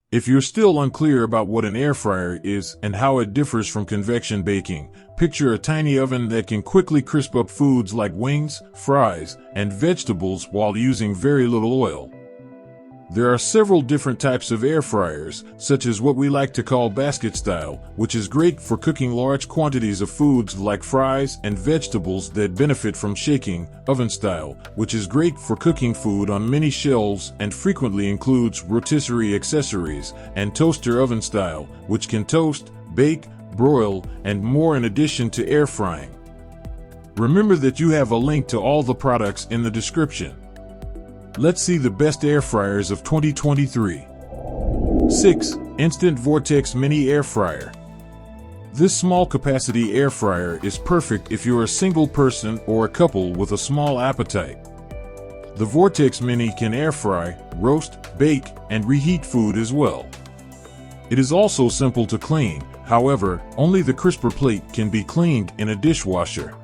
If you're still unclear about what an air fryer is and how it differs from convection baking, picture a tiny oven that can quickly crisp up foods like wings, fries, and vegetables while using very little oil. There are several different types of air fryers, such as what we like to call basket style, which is great for cooking large quantities of foods like fries and vegetables that benefit from shaking, oven style, which is great for cooking food on many shelves and frequently includes rotisserie accessories, and toaster oven style, which can toast, bake, broil, and more in addition to air frying. Remember that you have a link to all the products in the description. Let's see the best air fryers of 2023. 6. Instant Vortex Mini Air Fryer. This small capacity air fryer is perfect if you're a single person or a couple with a small appetite. The Vortex Mini can air fry, roast, bake, and reheat food as well. It is also simple to clean, however, only the crisper plate can be cleaned in a dishwasher.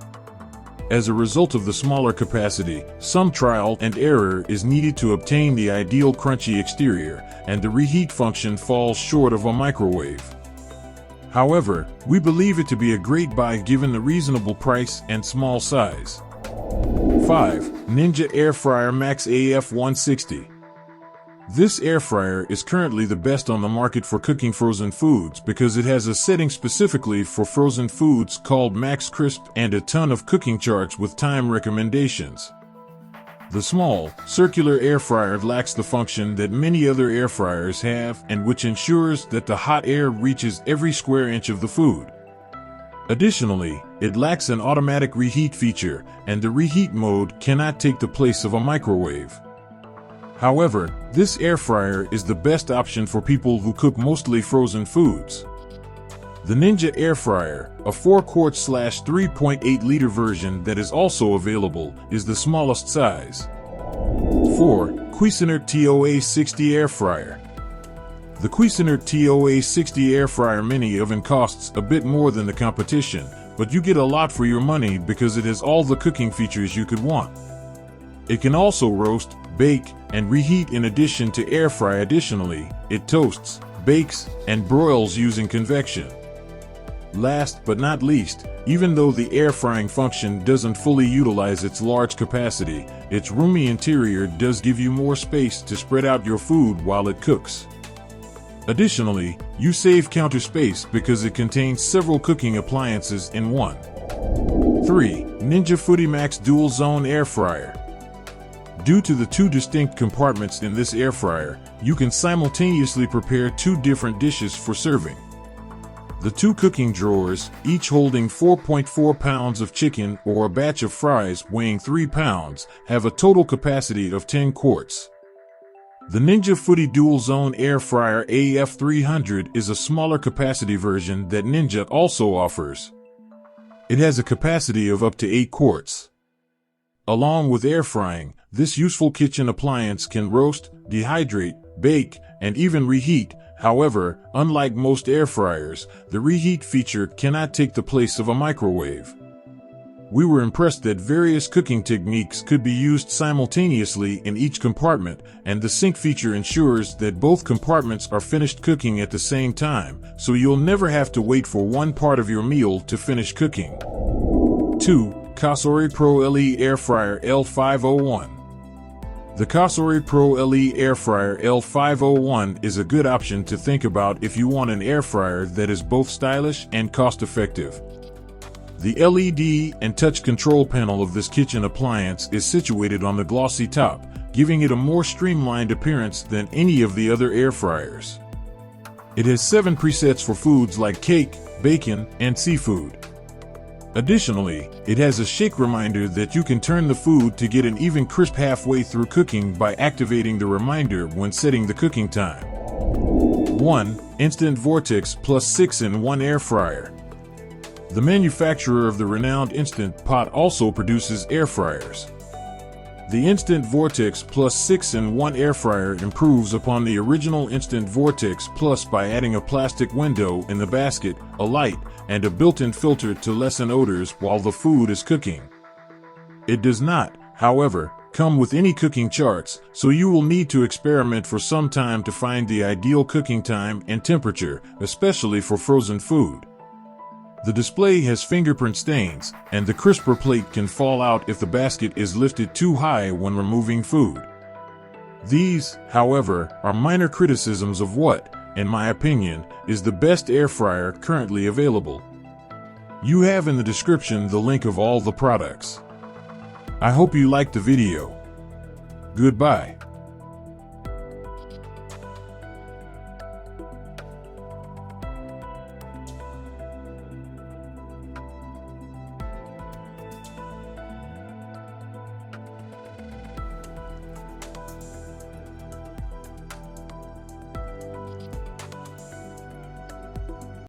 As a result of the smaller capacity, some trial and error is needed to obtain the ideal crunchy exterior, and the reheat function falls short of a microwave. However, we believe it to be a great buy given the reasonable price and small size. 5. Ninja Air Fryer Max AF160. This air fryer is currently the best on the market for cooking frozen foods because it has a setting specifically for frozen foods called Max Crisp and a ton of cooking charts with time recommendations. The small, circular air fryer lacks the function that many other air fryers have and which ensures that the hot air reaches every square inch of the food. Additionally, it lacks an automatic reheat feature, and the reheat mode cannot take the place of a microwave. However, this air fryer is the best option for people who cook mostly frozen foods. The Ninja Air Fryer, a 4-quart/3.8 liter version that is also available, is the smallest size. 4. Cuisinart TOA 60 Air Fryer. The Cuisinart TOA 60 Air Fryer Mini oven costs a bit more than the competition, but you get a lot for your money because it has all the cooking features you could want. It can also roast, bake, and reheat in addition to air fry. Additionally, it toasts, bakes, and broils using convection. Last but not least, even though the air frying function doesn't fully utilize its large capacity, its roomy interior does give you more space to spread out your food while it cooks. Additionally, you save counter space because it contains several cooking appliances in one. 3. Ninja Foodi Max Dual Zone Air Fryer. Due to the two distinct compartments in this air fryer, you can simultaneously prepare two different dishes for serving. The two cooking drawers, each holding 4.4 pounds of chicken or a batch of fries weighing 3 pounds, have a total capacity of 10 quarts. The Ninja Foodi Dual Zone Air Fryer AF300 is a smaller capacity version that Ninja also offers. It has a capacity of up to 8 quarts. Along with air frying, this useful kitchen appliance can roast, dehydrate, bake, and even reheat. However, unlike most air fryers, the reheat feature cannot take the place of a microwave. We were impressed that various cooking techniques could be used simultaneously in each compartment, and the sync feature ensures that both compartments are finished cooking at the same time, so you'll never have to wait for one part of your meal to finish cooking. 2. Cosori Pro LE Air Fryer L501. The Cosori Pro LE Air Fryer L501 is a good option to think about if you want an air fryer that is both stylish and cost-effective. The LED and touch control panel of this kitchen appliance is situated on the glossy top, giving it a more streamlined appearance than any of the other air fryers. It has 7 presets for foods like cake, bacon, and seafood. Additionally, it has a shake reminder that you can turn the food to get an even crisp halfway through cooking by activating the reminder when setting the cooking time. 1. Instant Vortex Plus 6-in-1 Air Fryer. The manufacturer of the renowned Instant Pot also produces air fryers. The Instant Vortex Plus 6-in-1 air fryer improves upon the original Instant Vortex Plus by adding a plastic window in the basket, a light, and a built-in filter to lessen odors while the food is cooking. It does not, however, come with any cooking charts, so you will need to experiment for some time to find the ideal cooking time and temperature, especially for frozen food. The display has fingerprint stains, and the crisper plate can fall out if the basket is lifted too high when removing food. These, however, are minor criticisms of what, in my opinion, is the best air fryer currently available. You have in the description the link of all the products. I hope you liked the video. Goodbye.